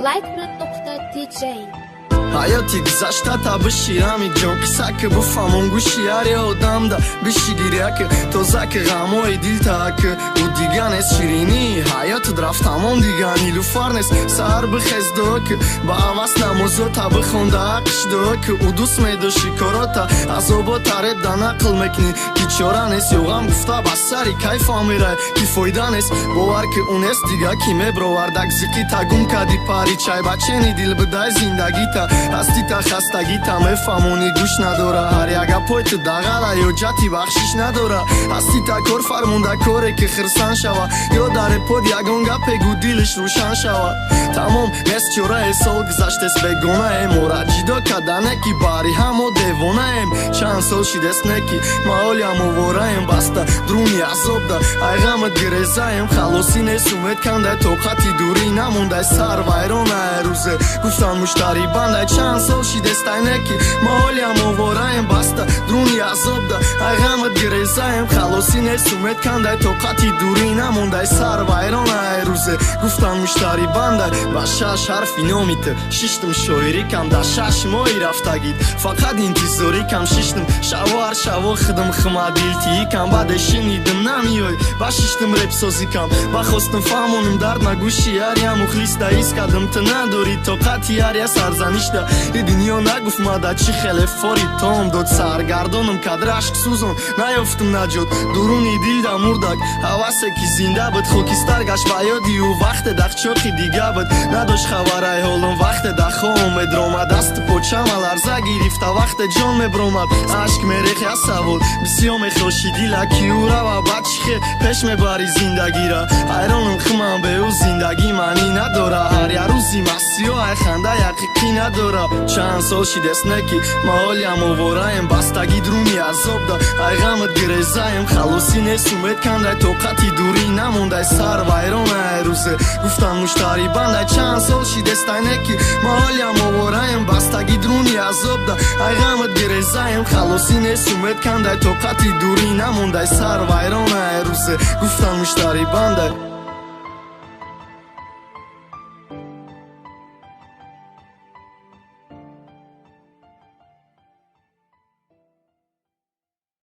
like.tj حیاتی گذشته تا بشیرمی جان قصه که بفهمم گوشی هر آدم ده بشیگیره که تازه که غمای دیل تا که او دیگه نیست شیرینی حیات درفت تمام دیگه نیلوفر نیست سر بخیز دو که با عوض نمازو تا بخونده عقش دو که او دوست میدو شکاراتا از آبا ترد ده نقل میکنی که چاره نیست یوغم گفته بس سری کیف میره که فایده نیست باور که اون است دیگه کی میبروردک زیکی تا گم کدی پاری چای بچه نی دیل بدای زندگی تا هستی تا خستگی تا میفهمونی گوش نداره هر یک پویت دغله یا جتی بخشش نداره هستی تا کار فرمونده کاره که خرسان شوه یا در پود یگان گپه گو دیلش روشن شوه تمام نیست چوره سال گذشت است بگونه ایم مراجیدا کدنه کی باری همو دیوانه ایم چند سال شیدست نکی محالی همو واره ایم بسته درونی عذاب ده ای غمت گریزه ایم خلاصی نیست اومد کنده طاقتی دوری نمونده سر ویرانه روزه گفتن مشتری بنده چند سال شیدست نکی محالی همو واره ایم بسته درونی عذاب ده ای غمت گریزه ایم خلاصی نیست اومد کنده طاقتی دوری نمونده سر ویرانه روزه گفتن مشتری بنده و شش حرفی نامیته ششتم شاعری کم در 6 ماهی رفته گید فقط انتظاری کم ششتم شوار شوا خدم خما دیلتی کم بعد شنیدم نمیای و ششتم رپ سازی کم و خواستم فهمونم درد نگوشی هریا مخلیص ده ایست کدم تا نداری طاقتی هریا سرزنش ده ای دنیا نگفت ماده چی خیلی فاری تام داد سرگردانم کدر عشق سوزم نیافتم نجات درونی دیل ده مردک حواسه کی زنده بود خوکیستر گشت و یادی و وقت دخ چاقی دیگه بود نداشت خبرای حالم وقت دخ آمد رامد دست پوچم لرزه گرفته وقت جان میبرامد عشق میریخ یا سوال بسیار میخوشی دیلکی او را و بچخه پیش میبری زندگی را حیرانم خمم به او زندگی معنی نداره هر یه روزی مسیح خنده یقیقی نداره چند سال شیدست نکی محالی همو وارهیم بستگی درونی عذاب ده ای غمت گریزهیم خلاصی نیست اومد کنده طاقتی دوری نمونده سر ویرانه روزه گفتن مشتری بنده چند سال شیدست نکی محالی همو وارهیم بستگی درونی عذاب ده ای غمت گریزهیم خلاصی نیست اومد کنده طاقتی دوری نمونده سر ویرانه روزه گفتن مشتری بنده